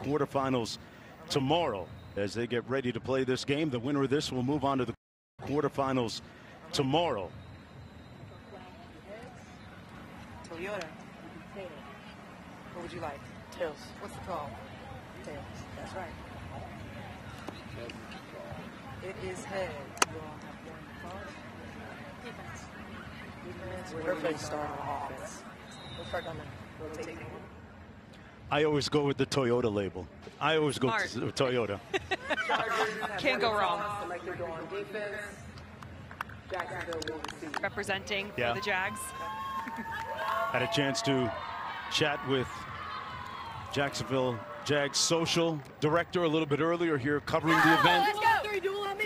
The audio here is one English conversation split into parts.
quarterfinals tomorrow as they get ready to play this game. The winner of this will move on to the quarterfinals tomorrow. Toyota. What would you like? Tails. What's the call? Tails. That's right. It is head. Defense. Perfect start on offense. We'll start on the rotating. I always go with the Toyota label. I always go with Toyota. Can't go wrong. Representing for the Jags. Had a chance to chat with Jacksonville Jags social director a little bit earlier here, covering the event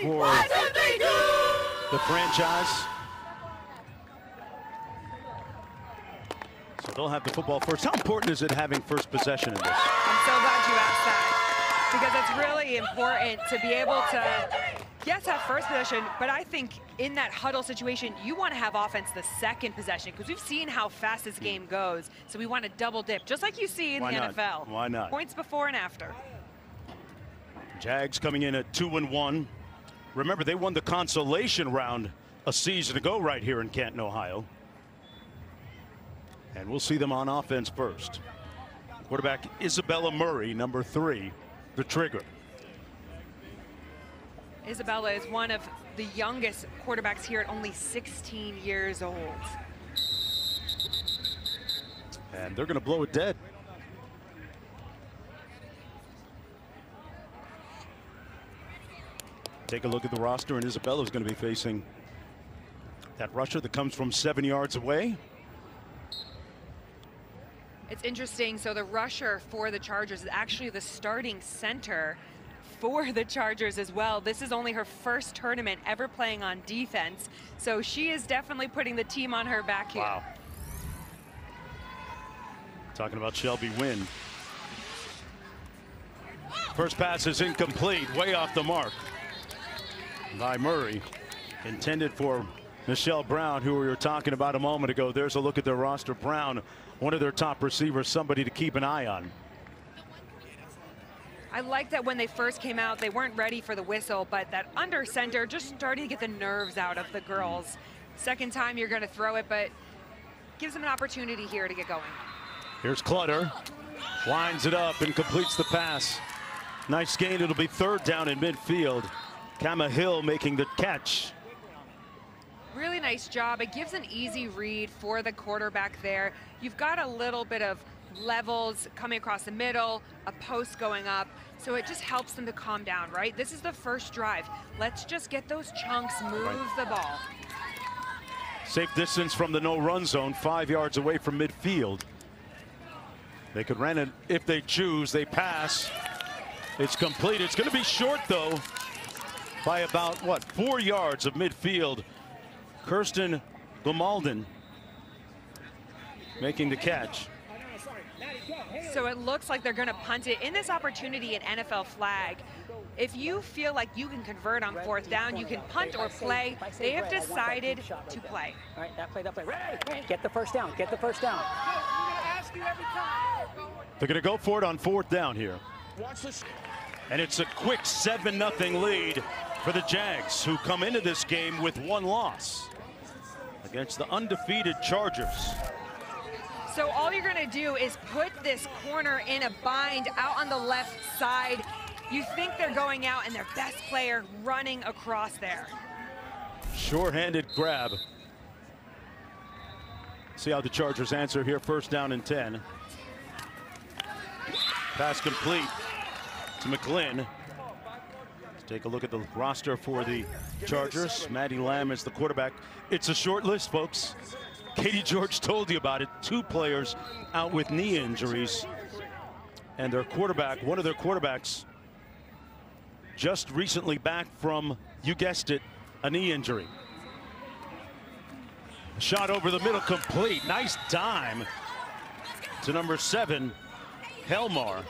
for the franchise. So they'll have the football first. How important is it having first possession in this? I'm so glad you asked that, because it's really important to be able to, yes, have first possession, but I think in that huddle situation, you want to have offense the second possession, because we've seen how fast this game goes. So we want to double dip, just like you see in the NFL. Why not? Points before and after. Jags coming in at 2-1. Remember, they won the consolation round a season ago right here in Canton, Ohio. And we'll see them on offense first. Quarterback Isabella Murray, number 3, the trigger. Isabella is one of the youngest quarterbacks here at only 16 years old. And they're going to blow it dead. Take a look at the roster, and Isabella is going to be facing that rusher that comes from 7 yards away. It's interesting. So the rusher for the Chargers is actually the starting center for the Chargers as well. This is only her first tournament ever playing on defense. So she is definitely putting the team on her back here. Wow. Talking about Shelby Wynn. First pass is incomplete, way off the mark by Murray. Intended for Michelle Brown, who we were talking about a moment ago. There's a look at their roster. Brown, one of their top receivers, somebody to keep an eye on. I like that when they first came out, they weren't ready for the whistle, but that under center just starting to get the nerves out of the girls. Second time you're going to throw it, but gives them an opportunity here to get going. Here's Clutter, winds it up and completes the pass. Nice gain. It'll be third down in midfield. Kama Hill making the catch. Really nice job. It gives an easy read for the quarterback there. You've got a little bit of levels coming across the middle, a post going up, so it just helps them to calm down, right? This is the first drive. Let's just get those chunks, move the ball. Safe distance from the no-run zone, 5 yards away from midfield. They could run it if they choose. They pass. It's complete. It's going to be short, though, by about, what, 4 yards of midfield. Kirsten Gomalden making the catch. So it looks like they're going to punt it. In this opportunity, an NFL flag, if you feel like you can convert on fourth down, you can punt or play. They have decided to play. All right, that play. Ray, get the first down. Get the first down. They're going to go for it on fourth down here. And it's a quick 7-0 lead for the Jags, who come into this game with 1 loss against the undefeated Chargers. So all you're going to do is put this corner in a bind out on the left side. You think they're going out and their best player running across there. Sure-handed grab. See how the Chargers answer here. First down and 10. Pass complete to McGlynn. Let's take a look at the roster for the Chargers. Maddie Lamb is the quarterback. It's a short list, folks. Katie George told you about it. 2 players out with knee injuries. And their quarterback, one of their quarterbacks, just recently back from, you guessed it, a knee injury. Shot over the middle, complete. Nice dime to number 7, Helmar.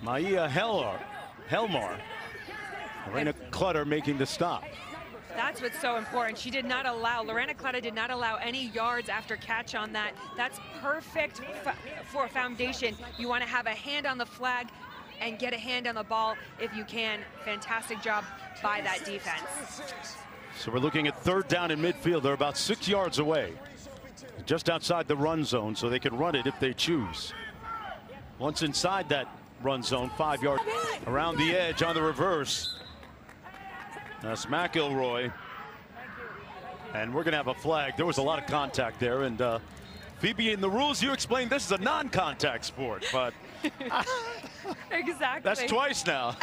Maia Helmar. Lorena Clutter making the stop. That's what's so important. She did not allow, Lorena Clutter did not allow any yards after catch on that. That's perfect for a foundation. You want to have a hand on the flag, and get a hand on the ball if you can. Fantastic job by that defense. So we're looking at 3rd down in midfield. They're about 6 yards away, just outside the run zone, so they can run it if they choose. Once inside that run zone, 5 yards around the edge on the reverse. That's McElroy. And we're going to have a flag. There was a lot of contact there. And Phoebe, in the rules, you explained this is a non-contact sport, but exactly. that's twice now.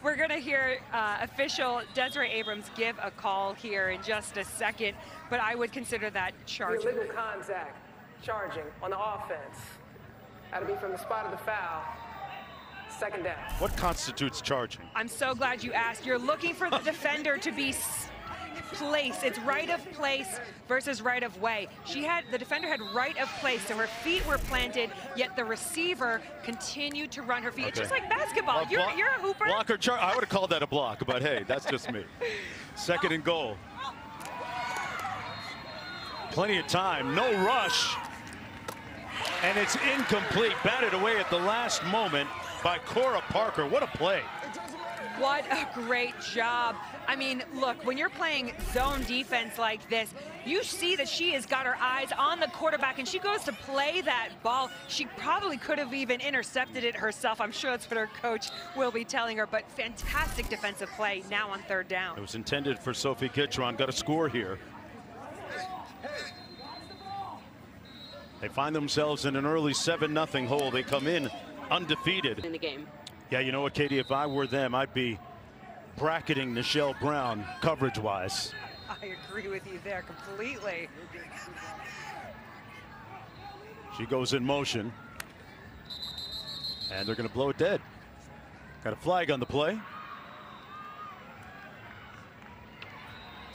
We're going to hear official Desiree Abrams give a call here in just a second, but I would consider that charging. Illegal contact, charging on the offense. That'll be from the spot of the foul. 2nd down. What constitutes charging? I'm so glad you asked. You're looking for the defender to be place. It's right of place versus right of way. The defender had right of place, so her feet were planted, yet the receiver continued to run her feet. Okay. It's just like basketball. You're a hooper. Blocker charge. I would have called that a block, but hey, that's just me. 2nd and goal. Plenty of time, no rush. And it's incomplete, batted away at the last moment by Cora Parker. What a play. What a great job. I mean, look, when you're playing zone defense like this, you see that she has got her eyes on the quarterback and she goes to play that ball. She probably could have even intercepted it herself. I'm sure that's what her coach will be telling her, but fantastic defensive play now on 3rd down. It was intended for Sophie Kitron. Got a score here. They find themselves in an early 7-0 hole. They come in undefeated. In the game. Yeah, you know what, Katie, if I were them, I'd be bracketing Nichelle Brown coverage-wise. I agree with you there completely. She goes in motion. And they're going to blow it dead. Got a flag on the play.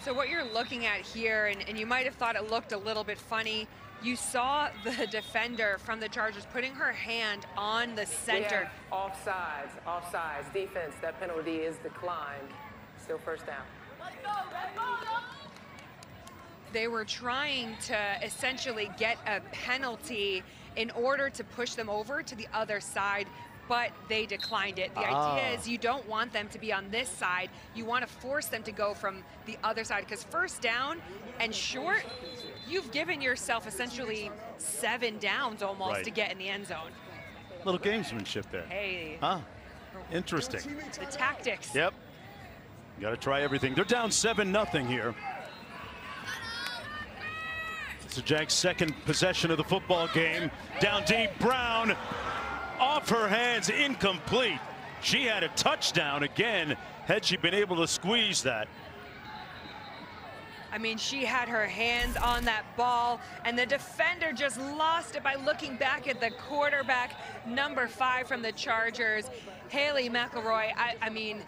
So what you're looking at here, and you might have thought it looked a little bit funny, you saw the defender from the Chargers putting her hand on the center. Yeah, offsides, defense. That penalty is declined. Still 1st down. They were trying to essentially get a penalty in order to push them over to the other side, but they declined it. The idea is you don't want them to be on this side. You want to force them to go from the other side, because 1st down and short, you've given yourself essentially 7 downs almost to get in the end zone. Little gamesmanship there. Hey. Huh? Interesting. The tactics. Yep. You got to try everything. They're down 7-0 here. It's the Jags' 2nd possession of the football game. Down deep, Brown off her hands, incomplete. She had a touchdown again had she been able to squeeze that. I mean, she had her hands on that ball, and the defender just lost it by looking back at the quarterback, number 5 from the Chargers, Haley McElroy. I mean,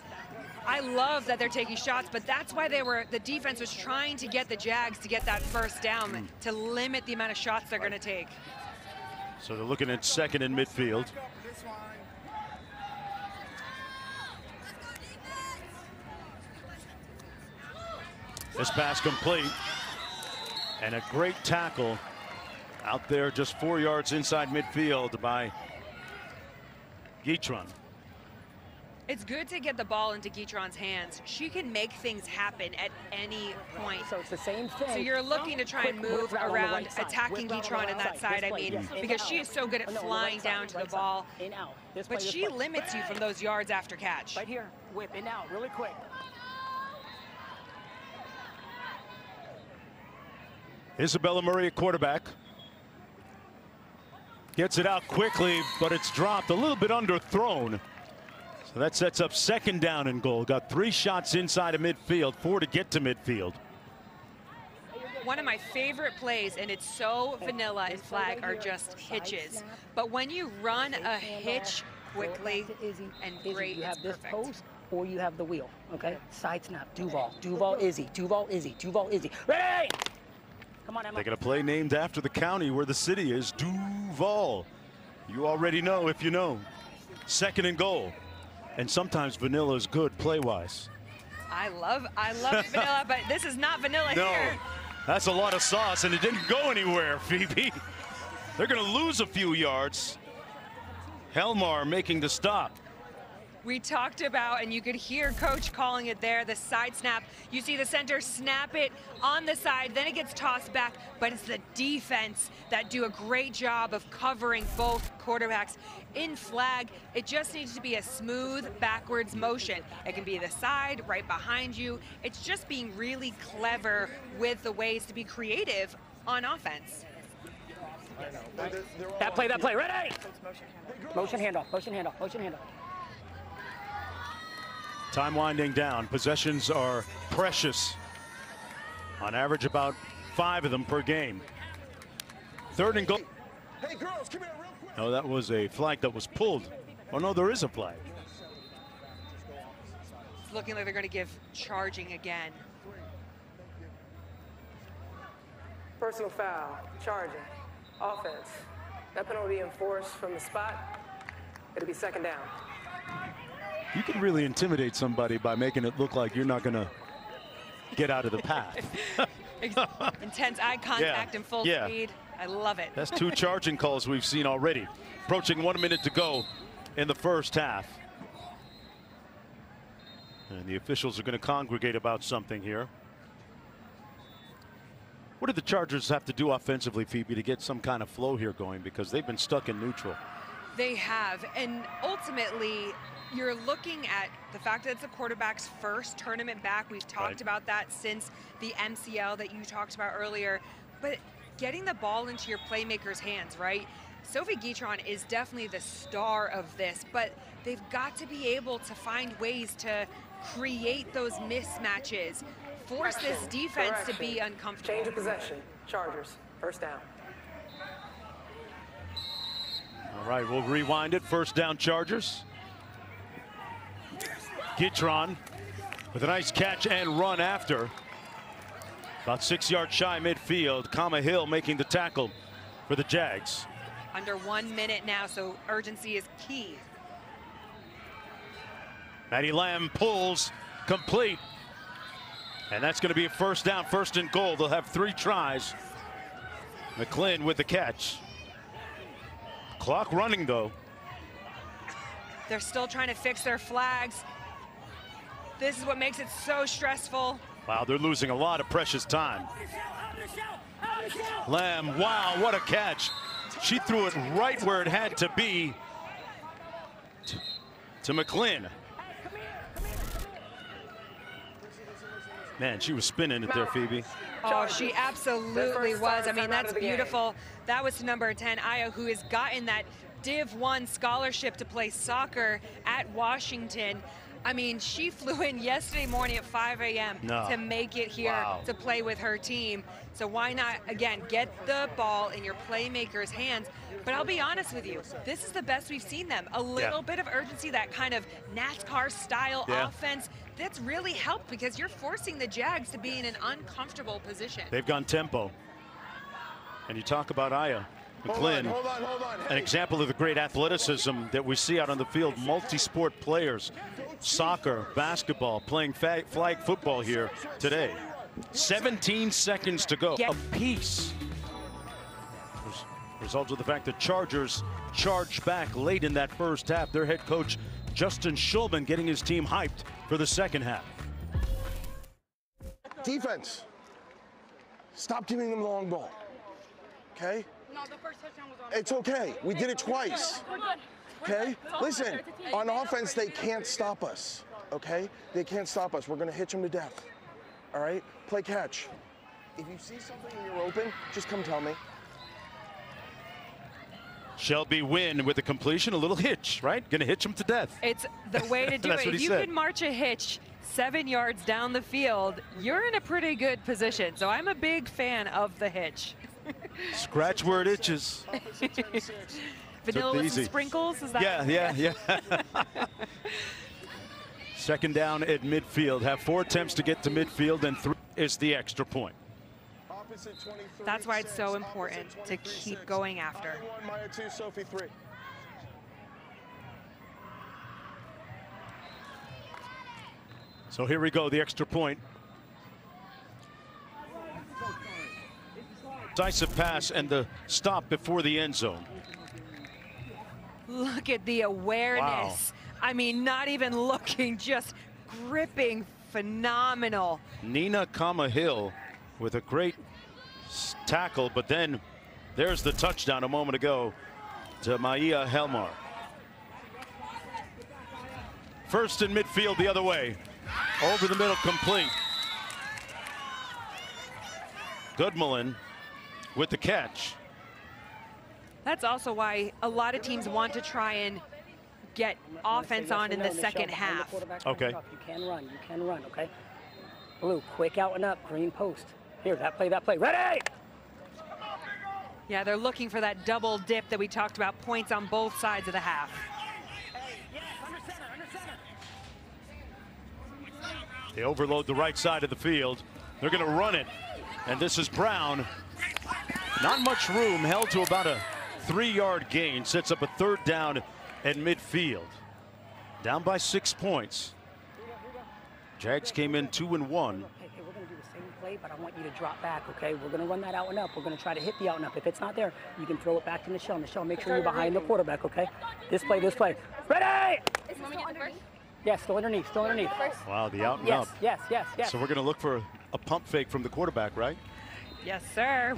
I love that they're taking shots, but that's why the defense was trying to get the Jags to get that 1st down, to limit the amount of shots they're going to take. So they're looking at 2nd in midfield. This pass complete, and a great tackle out there just 4 yards inside midfield by Guitron. It's good to get the ball into Guitron's hands. She can make things happen at any point. So it's the same thing. So you're looking to try and move around, attacking Guitron on that side, I mean, because she is so good at flying down to the ball. In, out. But she limits you from those yards after catch. Right here, whip, in, out, really quick. Isabella Murray at quarterback. Gets it out quickly, but it's dropped, a little bit underthrown. So that sets up 2nd down and goal. Got 3 shots inside of midfield, 4 to get to midfield. One of my favorite plays, and it's so vanilla in flag, are just hitches. But when you run a hitch quickly and great, you have it's this perfect. post or you have the wheel, okay? Side snap, Duval, Izzy, Duval, Izzy. Ready! Come on, Emma. They got a play named after the county where the city is, Duval. You already know if you know. 2nd and goal. And sometimes vanilla is good play-wise. I love vanilla, but this is not vanilla here. No, that's a lot of sauce, and it didn't go anywhere, Phoebe. They're going to lose a few yards. Helmar making the stop. We talked about, and you could hear Coach calling it there, the side snap. You see the center snap it on the side, then it gets tossed back, but it's the defense that do a great job of covering both quarterbacks. In flag, it just needs to be a smooth backwards motion. It can be the side, right behind you. It's just being really clever with the ways to be creative on offense. That play, ready? Motion handoff, motion handoff, motion handoff. Time winding down. Possessions are precious. On average, about 5 of them per game. 3rd and goal. Hey girls, come here real quick. No, that was a flag that was pulled. Oh no, there is a flag. It's looking like they're going to give charging again. Personal foul, charging, offense. That penalty enforced from the spot. It'll be 2nd down. You can really intimidate somebody by making it look like you're not going to get out of the path. Intense eye contact and full speed. I love it. That's 2 charging calls we've seen already. Approaching 1 minute to go in the first half. And the officials are going to congregate about something here. What do the Chargers have to do offensively, Phoebe, to get some kind of flow here going? Because they've been stuck in neutral. They have, and ultimately, you're looking at the fact that it's a quarterback's first tournament back. We've talked about that since the MCL that you talked about earlier. But getting the ball into your playmakers' hands, right? Sophie Guitron is definitely the star of this, but they've got to be able to find ways to create those mismatches, force this defense to be uncomfortable. Change of possession, Chargers, 1st down. All right, we'll rewind it. 1st down, Chargers. Guitron with a nice catch and run after. About 6 yards shy midfield. Kama Hill making the tackle for the Jags. Under 1 minute now, so urgency is key. Maddie Lamb pulls complete. And that's going to be a 1st down, 1st and goal. They'll have 3 tries. McClin with the catch. Clock running, though. They're still trying to fix their flags. This is what makes it so stressful. Wow, they're losing a lot of precious time. Lamb, wow, what a catch. She threw it right where it had to be to McClin. Man, she was spinning it there, Phoebe. Oh, she absolutely was. I mean, that's beautiful. That was to number 10, Aya, who has gotten that Div 1 scholarship to play soccer at Washington. I mean, she flew in yesterday morning at 5 a.m. to make it here to play with her team. So why not, again, get the ball in your playmakers' hands. But I'll be honest with you, this is the best we've seen them. A little bit of urgency, that kind of NASCAR-style offense. That's really helped because you're forcing the Jags to be in an uncomfortable position. They've gone tempo. And you talk about Aya McClin, Hold on. an example of the great athleticism that we see out on the field. Multi-sport players, soccer, basketball, playing flag football here today. 17 seconds to go apiece. Result of the fact that Chargers charged back late in that first half. Their head coach, Justin Schulman, getting his team hyped for the second half. Defense, stop giving them the long ball, okay? No, the first touchdown was on. It's okay. We did it twice, okay? Listen, on offense, they can't stop us, okay? They can't stop us. We're going to hitch them to death, all right? Play catch. If you see something and you're open, just come tell me. Shelby Wynn with the completion, a little hitch, right? Gonna hitch him to death. It's the way to do That's it. what If he you said. can march a hitch 7 yards down the field, you're in a pretty good position. So I'm a big fan of the hitch. Scratch where it itches. Vanilla with easy. some sprinkles, is that? Yeah. 2nd down at midfield. Have 4 attempts to get to midfield, and 3 is the extra point. That's why it's so important to keep going after. Maya 2, Sophie 3. So here we go, the extra point. Decisive pass and the stop before the end zone. Look at the awareness. Wow. I mean, not even looking, just gripping, phenomenal. Nina Kama-Hill with a great tackle, but then there's the touchdown a moment ago to Maya Helmar. First in midfield the other way. Over the middle, complete. Goodmalin with the catch. That's also why a lot of teams want to try and get offense on in the second half. Okay. You can run, okay? Blue, quick out and up, green post. Here, that play, ready! Yeah, they're looking for that double dip that we talked about, points on both sides of the half. They overload the right side of the field. They're going to run it. And this is Brown. Not much room, held to about a 3-yard gain. Sets up a third down at midfield. Down by 6 points. Jags came in 2-1. Hey, we're going to do the same play, but I want you to drop back, okay? We're going to run that out and up. We're going to try to hit the out and up. If it's not there, you can throw it back to Nichelle. Nichelle, make sure you're behind the quarterback, okay? This play. Ready! Yes, still underneath. Wow, the out and up. Yes. So we're going to look for a pump fake from the quarterback, right? Yes, sir.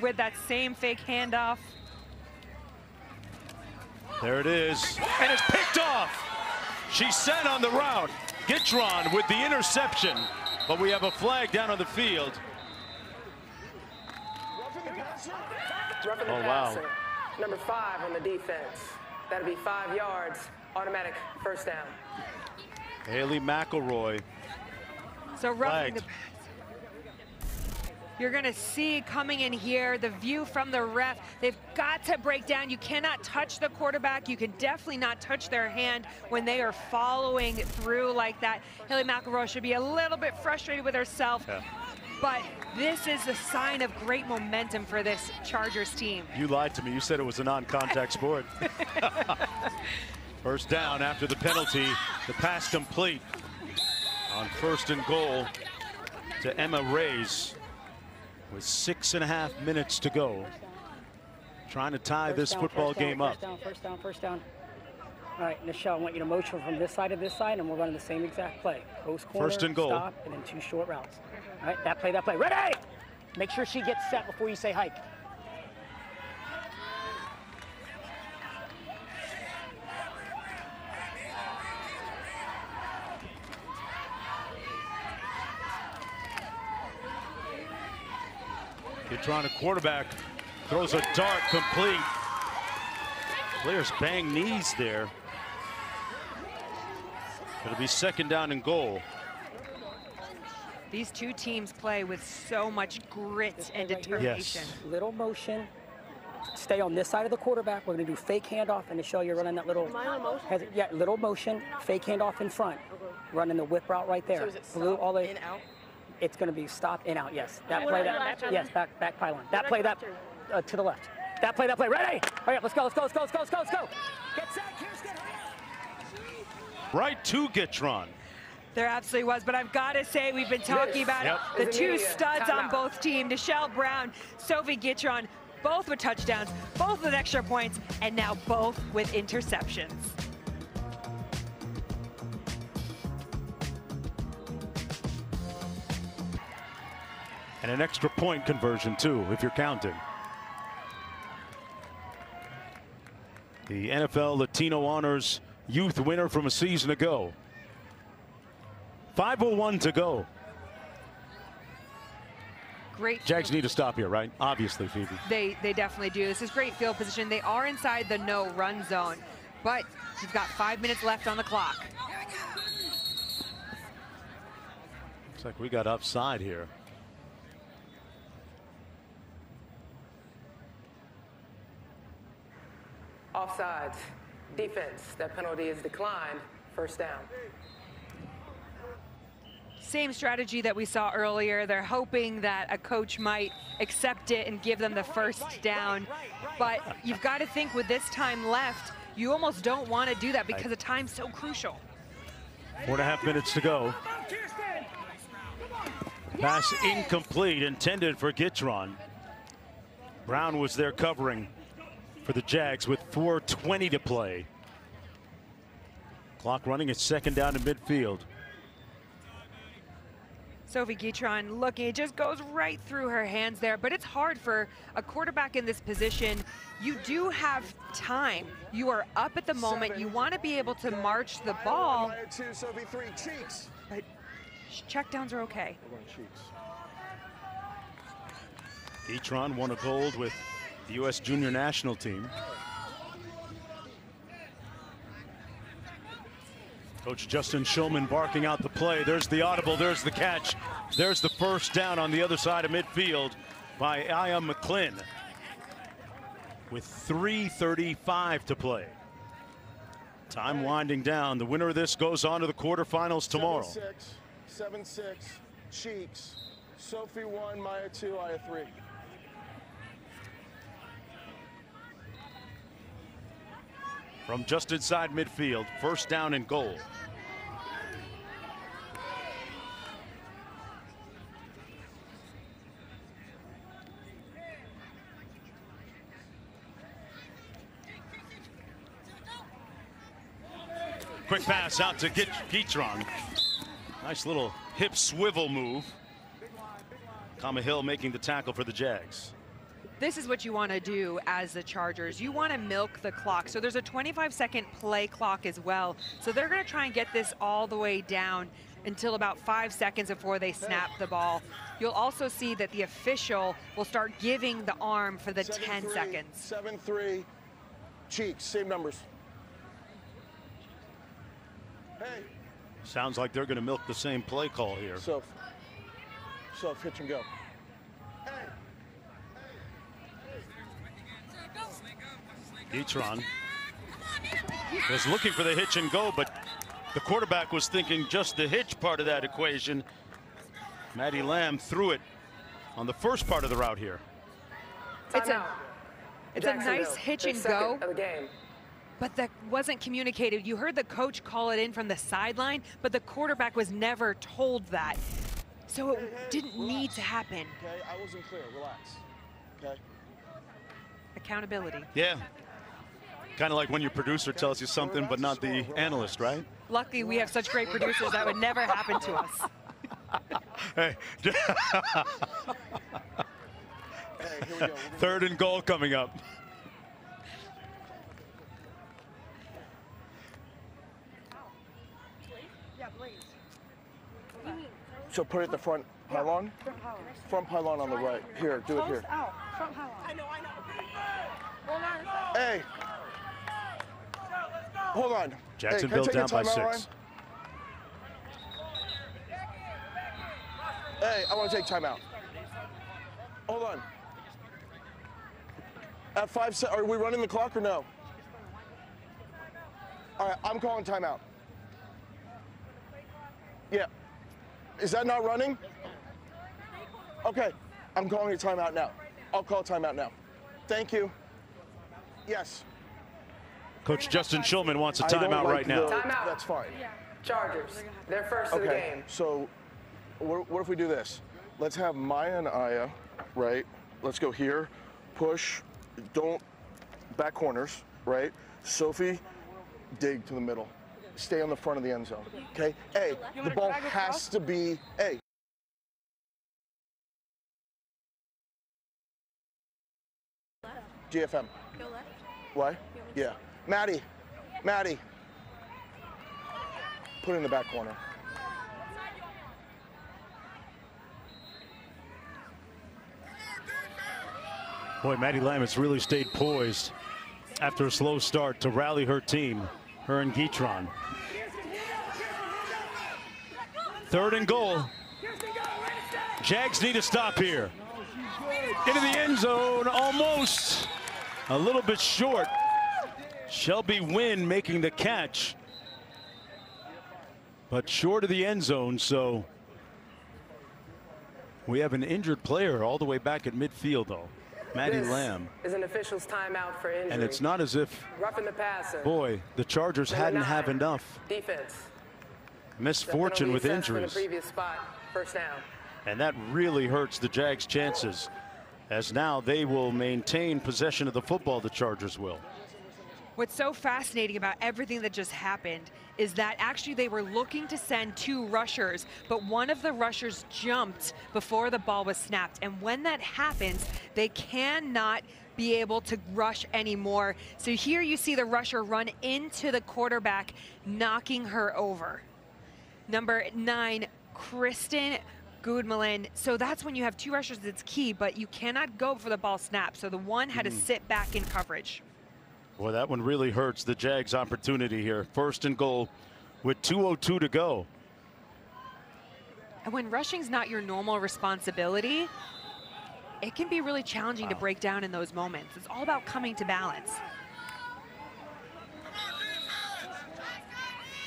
With that same fake handoff. There it is. And it's picked off. She's set on the route. Gitron with the interception. But we have a flag down on the field. Roughing the passer. Number 5 on the defense. That'll be 5 yards. Automatic first down. Haley McElroy. So roughing the passer. You're going to see coming in here the view from the ref. They've got to break down. You cannot touch the quarterback. You can definitely not touch their hand when they are following through like that. Haley McElroy should be a little bit frustrated with herself. Yeah. But this is a sign of great momentum for this Chargers team. You lied to me. You said it was a non-contact sport. First down after the penalty. The pass complete on 1st and goal to Emma Reyes with 6.5 minutes to go. Trying to tie this football game up. First down. All right, Nichelle, I want you to motion from this side to this side, and we're running the same exact play. Post corner, 1st and goal. Stop, and then 2 short routes. All right, that play. Ready! Make sure she gets set before you say hike. Gitron, a quarterback, throws a dart complete. Players bang knees there. It'll be 2nd down and goal. These two teams play with so much grit and determination. Yes. Little motion. Stay on this side of the quarterback. We're going to do fake handoff, and Nichelle, you're running that little. Little motion, fake handoff in front. Running the whip route right there. So is it Blue all the in out? It's going to be stop in out. Yes. That play. Yes. Back pylon. That play. To the left. That play. Ready? Hurry up. Let's go. Get set, Kirsten. Right to Gitron. There absolutely was, but I've got to say, we've been talking about it. The 2 studs on both teams, Nichelle Brown, Sophie Gitron, both with touchdowns, both with extra points, and now both with interceptions. And an extra point conversion, too, if you're counting. The NFL Latino Honors Youth winner from a season ago. 5:01 to go. Great. Jags need to stop here, right? Obviously, Phoebe. They definitely do. This is great field position. They are inside the no-run zone, but you've got 5 minutes left on the clock. Looks like we got upside here. Offsides. Defense. That penalty is declined. First down. Same strategy that we saw earlier. They're hoping that a coach might accept it and give them the first down. But you've got to think with this time left, you almost don't want to do that because the time's so crucial. 4.5 minutes to go. Pass incomplete, intended for Gitron. Brown was there covering for the Jags with 4:20 to play. Clock running. It's second down to midfield. Sophie Guitron looking, it just goes right through her hands there, but it's hard for a quarterback in this position. You do have time. You are up at the moment. You want to be able to march the ball. Maya 2, Sophie 3, cheeks. But checkdowns are okay. Guitron won a gold with the U.S. Junior National Team. Coach Justin Shulman barking out the play. There's the audible, there's the catch. There's the first down on the other side of midfield by Aya McClin with 3:35 to play. Time winding down. The winner of this goes on to the quarterfinals tomorrow. 7-6, cheeks. Sophie 1, Maya 2, Aya 3. From just inside midfield, first down and goal. Quick pass out to Guitron. Nice little hip swivel move. Kama Hill making the tackle for the Jags. This is what you want to do as the Chargers. You want to milk the clock. So there's a 25-second play clock as well. So they're going to try and get this all the way down until about 5 seconds before they snap the ball. You'll also see that the official will start giving the arm for the 10 seconds. 7-3, cheeks, same numbers. Hey. Sounds like they're going to milk the same play call here. Soph, hitch and go. Guitron was looking for the hitch and go, but the quarterback was thinking just the hitch part of that equation. Maddie Lamb threw it on the first part of the route here. It's a nice hitch and go, but that wasn't communicated. You heard the coach call it in from the sideline, but the quarterback was never told that. So it didn't need to happen. Okay, I wasn't clear. Relax. Okay. Accountability. Yeah. Kind of like when your producer tells you something, but not the analyst, right? Luckily, we have such great producers that would never happen to us. Hey. Hey, here we go. Third and goal coming up. So put it at the front pylon? Front pylon on the right. Here, do it here. Front pylon. I know. Hey. Hold on. Jacksonville down by 6. Hey, I want to take timeout. Hold on. At 5, are we running the clock or no? All right, I'm calling timeout. Yeah. Is that not running? Okay, I'm calling a timeout now. I'll call timeout now. Thank you. Yes. Coach Justin Shulman wants a timeout right now. Timeout. That's fine. Chargers, they're first of the game. So what if we do this? Let's have Maya and Aya, right? Let's go here, push, don't, back corners, right? Sophie, dig to the middle. Stay on the front of the end zone, okay? Hey, the ball has to be, hey. GFM. Go left. What? Yeah. Maddie. Put it in the back corner. Boy, Maddie Lamb has really stayed poised after a slow start to rally her team, her and Guitron. Third and goal. Jags need to stop here. Into the end zone, almost. A little bit short. Shelby Wynn making the catch, but short of the end zone, so we have an injured player all the way back at midfield, though. Maddie Lamb. Is an official's timeout for injury. And it's not as if, roughing the passer. boy, the Chargers hadn't have enough Defense. misfortune with injuries. The previous spot, first down. And that really hurts the Jags' chances, as now they will maintain possession of the football, the Chargers will. What's so fascinating about everything that just happened is that actually they were looking to send 2 rushers, but one of the rushers jumped before the ball was snapped. And when that happens, they cannot be able to rush anymore. So here you see the rusher run into the quarterback, knocking her over. Number 9, Kristen Goodmelin. So that's when you have 2 rushers, it's key, but you cannot go for the ball snap. So the one had to sit back in coverage. Boy, that one really hurts the Jags' opportunity here. 1st and goal with 2:02 to go. And when rushing's not your normal responsibility, it can be really challenging to break down in those moments. It's all about coming to balance.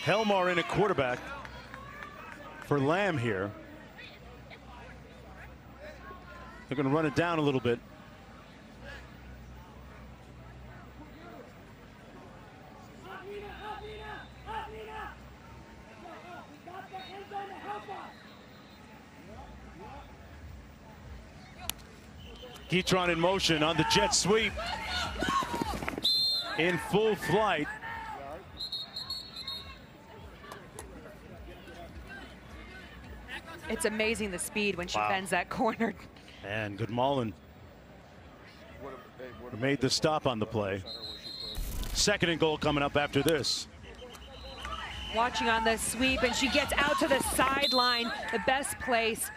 Helmar in a quarterback for Lamb here. They're going to run it down a little bit. Guitron in motion on the jet sweep. In full flight. It's amazing the speed when she bends that corner. And Goodmelin made the stop on the play. 2nd and goal coming up after this. Watching on the sweep, and she gets out to the sideline, the best place.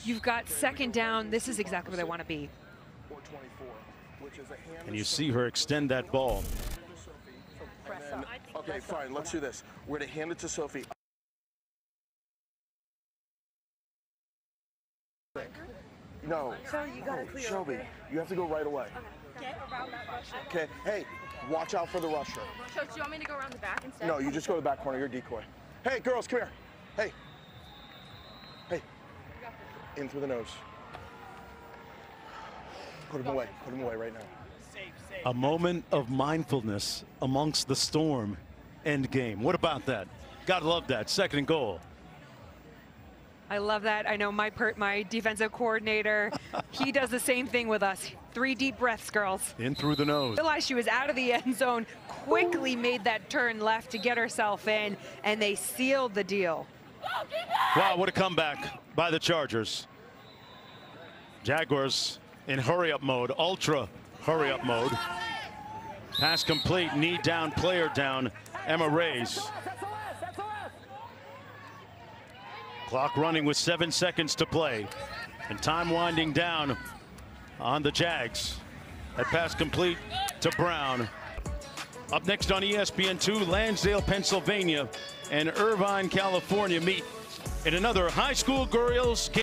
You've got 2nd down. This is exactly where they want to be. And you see her extend that ball. Then, okay, fine. Let's do this. We're going to hand it to Sophie. No. Shelby, you have to go right away. Get around that rusher. Okay. Hey, watch out for the rusher. Coach, do you want me to go around the back instead? No, you just go to the back corner. You're a decoy. Hey, girls, come here. Hey. Hey. In through the nose. Put him away. Put him away right now. A moment of mindfulness amongst the storm. End game. What about that? Gotta love that. 2nd and goal. I love that. I know my defensive coordinator, he does the same thing with us. 3 deep breaths, girls. In through the nose. Realized she was out of the end zone, quickly made that turn left to get herself in, and they sealed the deal. Wow, what a comeback by the Chargers. Jaguars in hurry-up mode, ultra hurry-up mode. Pass complete, knee down, player down, Emma Reyes. Clock running with 7 seconds to play, and time winding down on the Jags. That pass complete to Brown. Up next on ESPN2, Lansdale, Pennsylvania, and Irvine, California meet in another high school girls game.